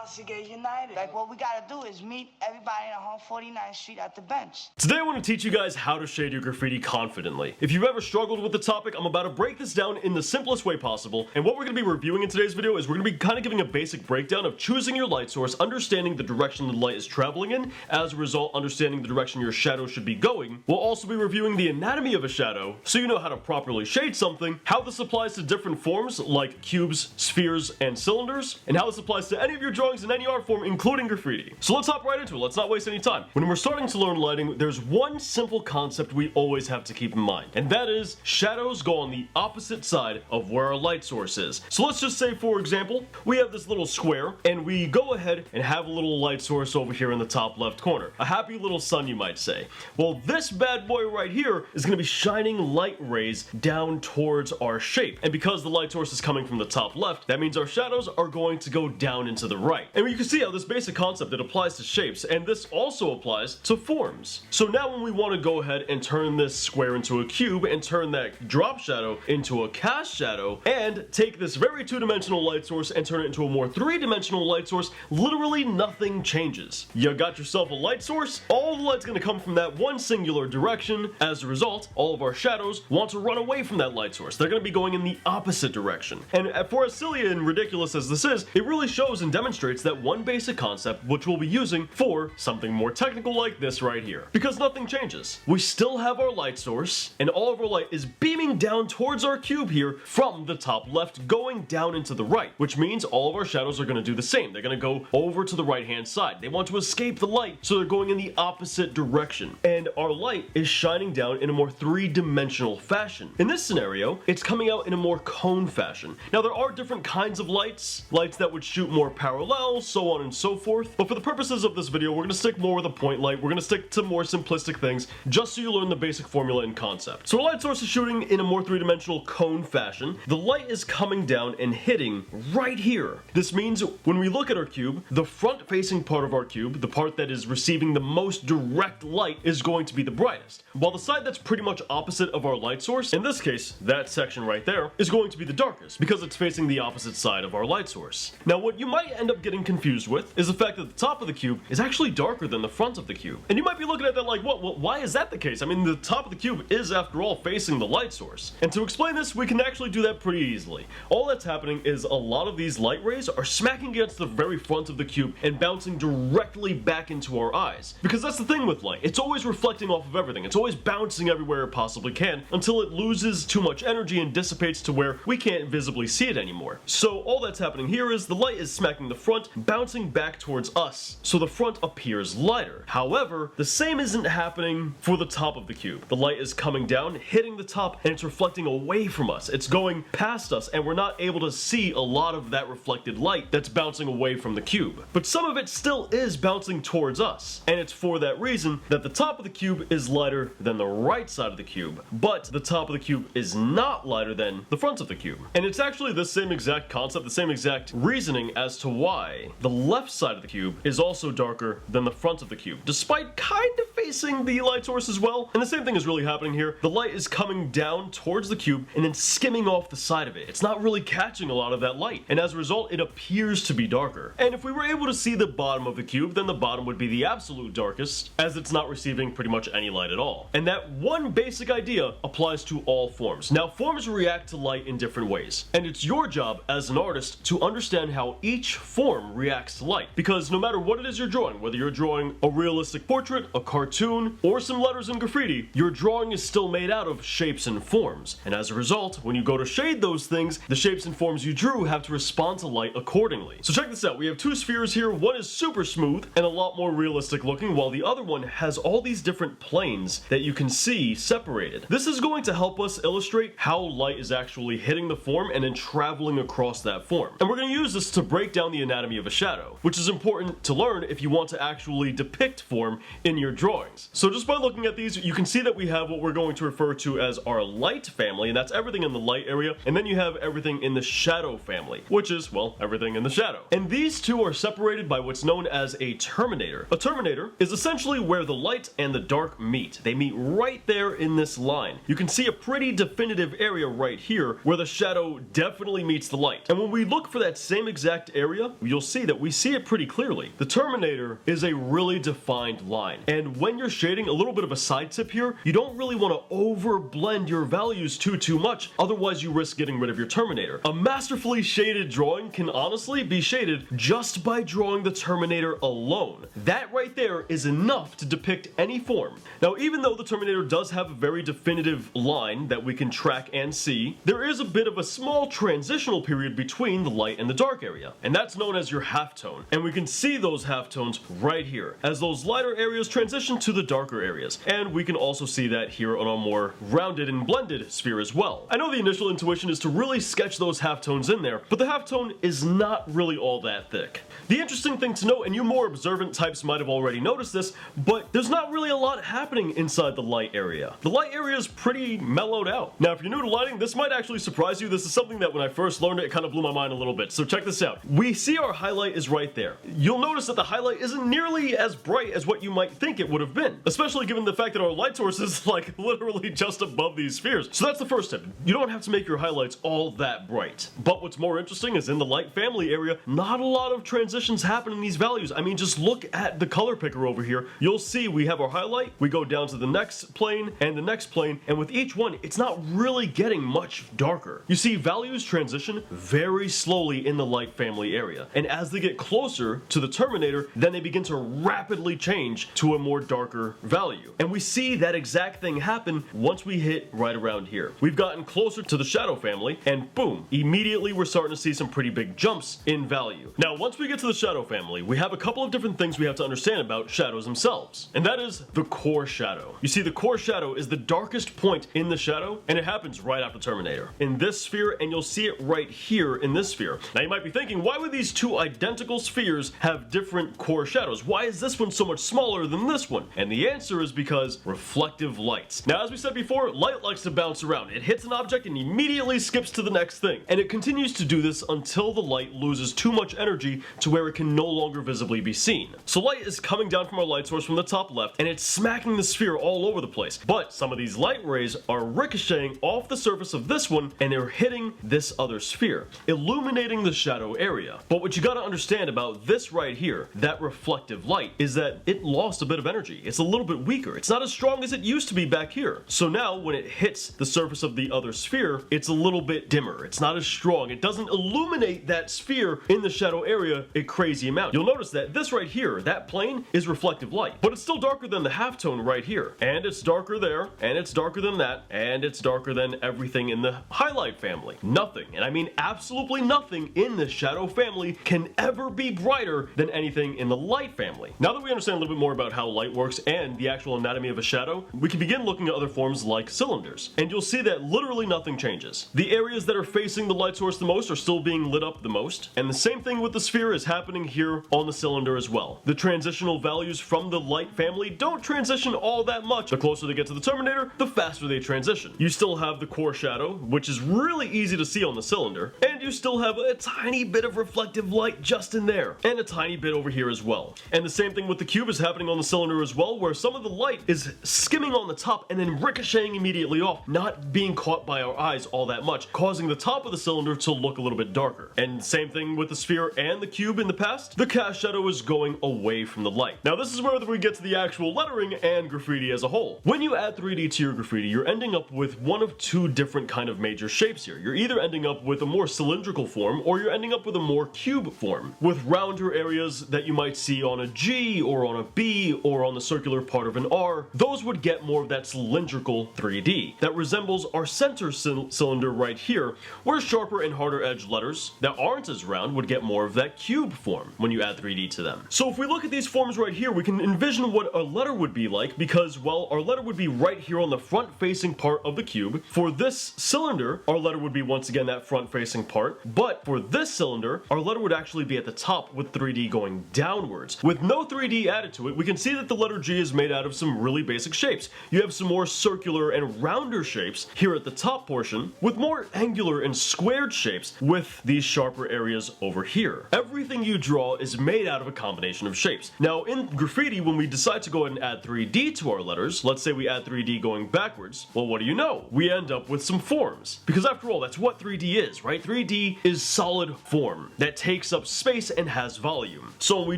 else to get united. Like, what we gotta do is meet everybody on 149th Street at the bench. Today I want to teach you guys how to shade your graffiti confidently. If you've ever struggled with the topic, I'm about to break this down in the simplest way possible, and what we're going to be reviewing in today's video is we're going to be kind of giving a basic breakdown of choosing your light source, understanding the direction the light is traveling in, as a result understanding the direction your shadow should be going. We'll also be reviewing the anatomy of a shadow, so you know how to properly shade something, how this applies to different forms like cubes, spheres, and cylinders, and how this applies to any of your drawings in any art form, including graffiti. So let's hop right into it, let's not waste any time. When we're starting to learn lighting, there's one simple concept we always have to keep in mind, and that is shadows go on the opposite side of where our light source is. So let's just say, for example, we have this little square, and we go ahead and have a little light source over here in the top left corner. A happy little sun, you might say. Well, this bad boy right here is going to be shining light rays down towards our shape, and because the light source is coming from the top left, that means our shadows are going to go down into the right. And you can see how this basic concept, it applies to shapes, and this also applies to forms. So now when we want to go ahead and turn this square into a cube and turn that drop shadow into a cast shadow and take this very two-dimensional light source and turn it into a more three-dimensional light source, literally nothing changes. You got yourself a light source, all the light's going to come from that one singular direction. As a result, all of our shadows want to run away from that light source. They're going to be going in the opposite direction. And for as silly and ridiculous as this is, it really shows and demonstrates that one basic concept which we'll be using for something more technical like this right here. Because nothing changes. We still have our light source, and all of our light is beaming down towards our cube here from the top left, going down into the right, which means all of our shadows are going to do the same. They're going to go over to the right hand side. They want to escape the light, so they're going in the opposite direction. And our light is shining down in a more three-dimensional fashion. In this scenario, it's coming out in a more cone fashion. Now there are different kinds of lights that would shoot more parallel, so on and so forth, but for the purposes of this video, we're going to stick more with a point light. We're going to stick to more simplistic things, just so you learn the basic formula and concept. So our light source is shooting in a more three-dimensional cone fashion. The light is coming down and hitting right here. This means when we look at our cube, the front-facing part of our cube, the part that is receiving the most direct light, is going to be the brightest, while the side that's pretty much opposite of our light source, in this case, that section right there, is going to be the darkest, because it's facing the opposite side of our light source. Now what you might end up getting confused with is the fact that the top of the cube is actually darker than the front of the cube. And you might be looking at that like, what? Well, why is that the case? I mean, the top of the cube is, after all, facing the light source. And to explain this, we can actually do that pretty easily. All that's happening is a lot of these light rays are smacking against the very front of the cube and bouncing directly back into our eyes. Because that's the thing with light. It's always reflecting off of everything. It's always bouncing everywhere it possibly can until it loses too much energy and dissipates to where we can't visibly see it anymore. So all that's happening here is the light is smacking the front, bouncing back towards us, so the front appears lighter. However, the same isn't happening for the top of the cube. The light is coming down, hitting the top, and it's reflecting away from us. It's going past us, and we're not able to see a lot of that reflected light that's bouncing away from the cube. But some of it still is bouncing towards us, and it's for that reason that the top of the cube is lighter than the right side of the cube, but the top of the cube is not lighter than the front of the cube. And it's actually the same exact concept, the same exact reasoning as to why the left side of the cube is also darker than the front of the cube, despite kind of facing the light source as well. And the same thing is really happening here. The light is coming down towards the cube and then skimming off the side of it. It's not really catching a lot of that light, and as a result, it appears to be darker. And if we were able to see the bottom of the cube, then the bottom would be the absolute darkest, as it's not receiving pretty much any light at all. And that one basic idea applies to all forms. Now, forms react to light in different ways, and it's your job as an artist to understand how each form reacts to light, because no matter what it is you're drawing, whether you're drawing a realistic portrait, a cartoon, or some letters in graffiti, your drawing is still made out of shapes and forms, and as a result, when you go to shade those things, the shapes and forms you drew have to respond to light accordingly. So check this out, we have two spheres here. One is super smooth and a lot more realistic looking, while the other one has all these different planes that you can see separated. This is going to help us illustrate how light is actually hitting the form and then traveling across that form. And we're going to use this to break down the anatomy of a shadow, which is important to learn if you want to actually depict form in your drawings. So just by looking at these, you can see that we have what we're going to refer to as our light family, and that's everything in the light area, and then you have everything in the shadow family, which is, well, everything in the shadow. And these two are separated by what's known as a terminator. A terminator is essentially where the light and the dark meet. They meet right there in this line. You can see a pretty definitive area right here where the shadow definitely meets the light. And when we look for that same exact area, you'll see that we see it pretty clearly. The Terminator is a really defined line, and when you're shading, a little bit of a side tip here, you don't really want to over blend your values too much, otherwise you risk getting rid of your Terminator. A masterfully shaded drawing can honestly be shaded just by drawing the Terminator alone. That right there is enough to depict any form. Now, even though the Terminator does have a very definitive line that we can track and see, there is a bit of a small transitional period between the light and the dark area, and that's known as your halftone. And we can see those halftones right here, as those lighter areas transition to the darker areas. And we can also see that here on a more rounded and blended sphere as well. I know the initial intuition is to really sketch those halftones in there, but the halftone is not really all that thick. The interesting thing to note, and you more observant types might have already noticed this, but there's not really a lot happening inside the light area. The light area is pretty mellowed out. Now, if you're new to lighting, this might actually surprise you. This is something that when I first learned it kind of blew my mind a little bit. So check this out. We see our highlight is right there. You'll notice that the highlight isn't nearly as bright as what you might think it would have been, especially given the fact that our light source is like literally just above these spheres. So that's the first tip. You don't have to make your highlights all that bright. But what's more interesting is in the light family area, not a lot of transitions happen in these values. I mean, just look at the color picker over here. You'll see we have our highlight, we go down to the next plane and the next plane, and with each one, it's not really getting much darker. You see, values transition very slowly in the light family area, and as they get closer to the Terminator, then they begin to rapidly change to a more darker value. And we see that exact thing happen once we hit right around here. We've gotten closer to the shadow family, and boom, immediately we're starting to see some pretty big jumps in value. Now, once we get to the shadow family, we have a couple of different things we have to understand about shadows themselves, and that is the core shadow. You see, the core shadow is the darkest point in the shadow, and it happens right after Terminator. In this sphere, and you'll see it right here in this sphere. Now, you might be thinking, why would these two identical spheres have different core shadows? Why is this one so much smaller than this one? And the answer is because reflective lights. Now, as we said before, light likes to bounce around. It hits an object and immediately skips to the next thing, and it continues to do this until the light loses too much energy to where it can no longer visibly be seen. So light is coming down from our light source from the top left, and it's smacking the sphere all over the place. But some of these light rays are ricocheting off the surface of this one, and they're hitting this other sphere, illuminating the shadow area. But what you gotta understand about this right here, that reflective light, is that it lost a bit of energy. It's a little bit weaker. It's not as strong as it used to be back here. So now when it hits the surface of the other sphere, it's a little bit dimmer. It's not as strong. It doesn't illuminate that sphere in the shadow area a crazy amount. You'll notice that this right here, that plane, is reflective light, but it's still darker than the halftone right here, and it's darker there, and it's darker than that, and it's darker than everything in the highlight family. Nothing, and I mean absolutely nothing in the shadow family can ever be brighter than anything in the light family. Now that we understand a little bit more about how light works and the actual anatomy of a shadow, we can begin looking at other forms like cylinders, and you'll see that literally nothing changes. The areas that are facing the light source the most are still being lit up the most, and the same thing with the sphere is happening here on the cylinder as well. The transitional values from the light family don't transition all that much. The closer they get to the Terminator, the faster they transition. You still have the core shadow, which is really easy to see on the cylinder, and you still have a tiny bit of reflective light just in there, and a tiny bit over here as well. And the same thing with the cube is happening on the cylinder as well, where some of the light is skimming on the top and then ricocheting immediately off, not being caught by our eyes all that much, causing the top of the cylinder to look a little bit darker. And same thing with the sphere and the cube in the past, the cast shadow is going away from the light. Now this is where we get to the actual lettering and graffiti as a whole. When you add 3D to your graffiti, you're ending up with one of two different kind of major shapes here. You're either ending up with a more cylindrical form, or you're ending up with a more cube form, with rounder areas that you might see on a G, or on a B, or on the circular part of an R. Those would get more of that cylindrical 3D that resembles our center cylinder right here, where sharper and harder edged letters that aren't as round would get more of that cube form when you add 3D to them. So if we look at these forms right here, we can envision what a letter would be like, because, well, our letter would be right here on the front facing part of the cube. For this cylinder, our letter would be once again that front facing part, but for this cylinder, our letter would actually be at the top with 3D going downwards. With no 3D added to it, we can see that the letter G is made out of some really basic shapes. You have some more circular and rounder shapes here at the top portion, with more angular and squared shapes with these sharper areas over here. Everything everything you draw is made out of a combination of shapes. Now, in graffiti, when we decide to go ahead and add 3D to our letters, let's say we add 3D going backwards, well, what do you know? We end up with some forms. Because after all, that's what 3D is, right? 3D is solid form that takes up space and has volume. So when we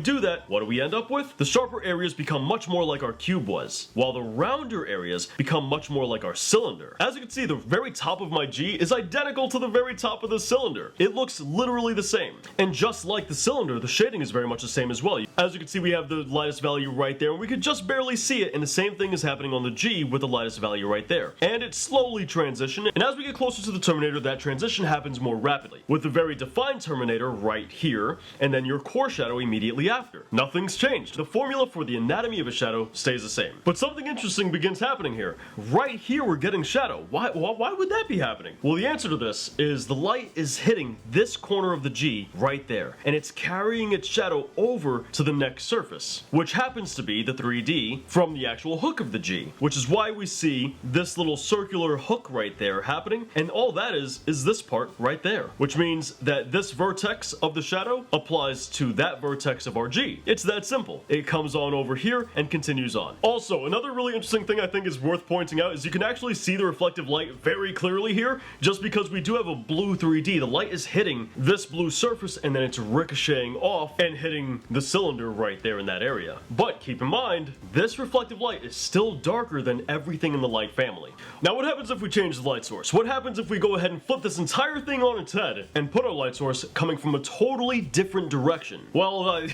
do that, what do we end up with? The sharper areas become much more like our cube was, while the rounder areas become much more like our cylinder. As you can see, the very top of my G is identical to the very top of the cylinder. It looks literally the same. And just like the cylinder, the shading is very much the same as well. As you can see, we have the lightest value right there, and we could just barely see it, and the same thing is happening on the G with the lightest value right there. And it's slowly transitioning, and as we get closer to the terminator, that transition happens more rapidly, with the very defined terminator right here, and then your core shadow immediately after. Nothing's changed. The formula for the anatomy of a shadow stays the same. But something interesting begins happening here. Right here, we're getting shadow. Why would that be happening? Well, the answer to this is the light is hitting this corner of the G right there, and it's carrying its shadow over to the next surface, which happens to be the 3D from the actual hook of the G, which is why we see this little circular hook right there happening, and all that is this part right there, which means that this vertex of the shadow applies to that vertex of our G. It's that simple. It comes on over here and continues on. Also, another really interesting thing I think is worth pointing out is you can actually see the reflective light very clearly here, just because we do have a blue 3D. The light is hitting this blue surface and then it's ricocheting off and hitting the cylinder right there in that area. But keep in mind, this reflective light is still darker than everything in the light family. Now, what happens if we change the light source? What happens if we go ahead and flip this entire thing on its head and put our light source coming from a totally different direction? Well,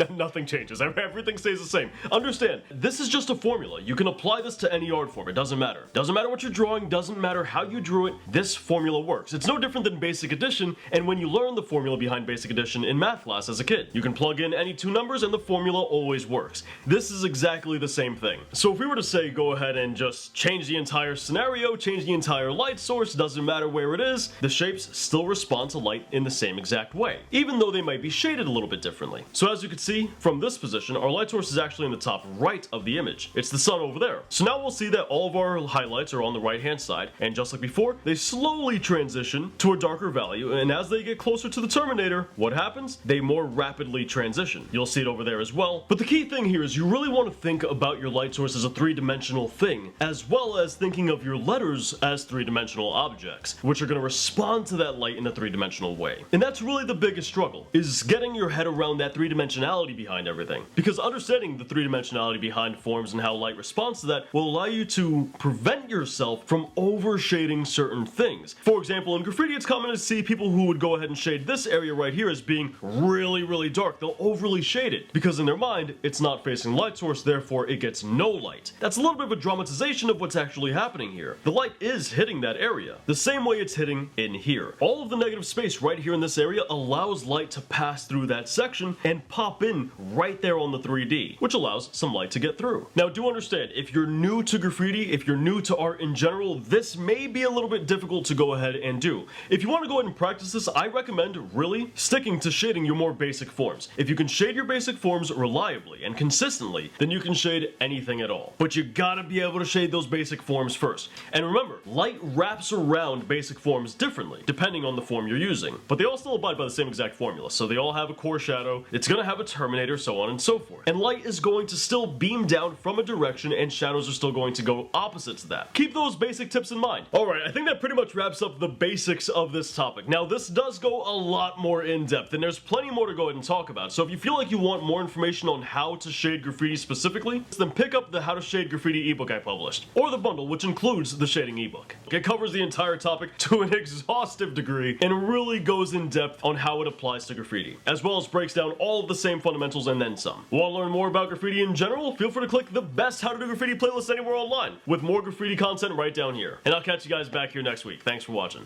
nothing changes. Everything stays the same. Understand, this is just a formula. You can apply this to any art form. It doesn't matter. Doesn't matter what you're drawing, doesn't matter how you drew it, this formula works. It's no different than basic addition, and when you learn the formula behind basic addition in math class as a kid, you can plug in any two numbers and the formula always works. This is exactly the same thing. So if we were to say go ahead and just change the entire scenario, change the entire light source, doesn't matter where it is, the shapes still respond to light in the same exact way, even though they might be shaded a little bit differently. So as you can see, from this position, our light source is actually in the top right of the image. It's the sun over there. So now we'll see that all of our highlights are on the right hand side, and just like before, they slowly transition to a darker value, and as they get closer to the terminator, what happens? They more rapidly transition. You'll see it over there as well. But the key thing here is you really want to think about your light source as a three-dimensional thing, as well as thinking of your letters as three-dimensional objects, which are going to respond to that light in a three-dimensional way. And that's really the biggest struggle, is getting your head around that three-dimensionality behind everything. Because understanding the three-dimensionality behind forms and how light responds to that will allow you to prevent yourself from overshading certain things. For example, in graffiti, it's common to see people who would go ahead and shade this area right here as being really dark. They'll overly shade it, because in their mind, it's not facing light source, therefore it gets no light. That's a little bit of a dramatization of what's actually happening here. The light is hitting that area, the same way it's hitting in here. All of the negative space right here in this area allows light to pass through that section and pop in right there on the 3D, which allows some light to get through. Now, do understand, if you're new to graffiti, if you're new to art in general, this may be a little bit difficult to go ahead and do. If you want to go ahead and practice this, I recommend really sticking to shading your more basic forms. If you can shade your basic forms reliably and consistently, then you can shade anything at all. But you gotta be able to shade those basic forms first. And remember, light wraps around basic forms differently, depending on the form you're using. But they all still abide by the same exact formula. So they all have a core shadow, it's gonna have a terminator, so on and so forth. And light is going to still beam down from a direction, and shadows are still going to go opposite to that. Keep those basic tips in mind. Alright, I think that pretty much wraps up the basics of this topic. Now, this does go a lot more in depth, and there's plenty more to go ahead and talk about. So if you feel like you want more information on how to shade graffiti specifically, then pick up the How to Shade Graffiti ebook I published, or the bundle, which includes the shading ebook. It covers the entire topic to an exhaustive degree and really goes in depth on how it applies to graffiti, as well as breaks down all of the same fundamentals and then some. Want to learn more about graffiti in general? Feel free to click the best How to Do Graffiti playlist anywhere online, with more graffiti content right down here. And I'll catch you guys back here next week. Thanks for watching.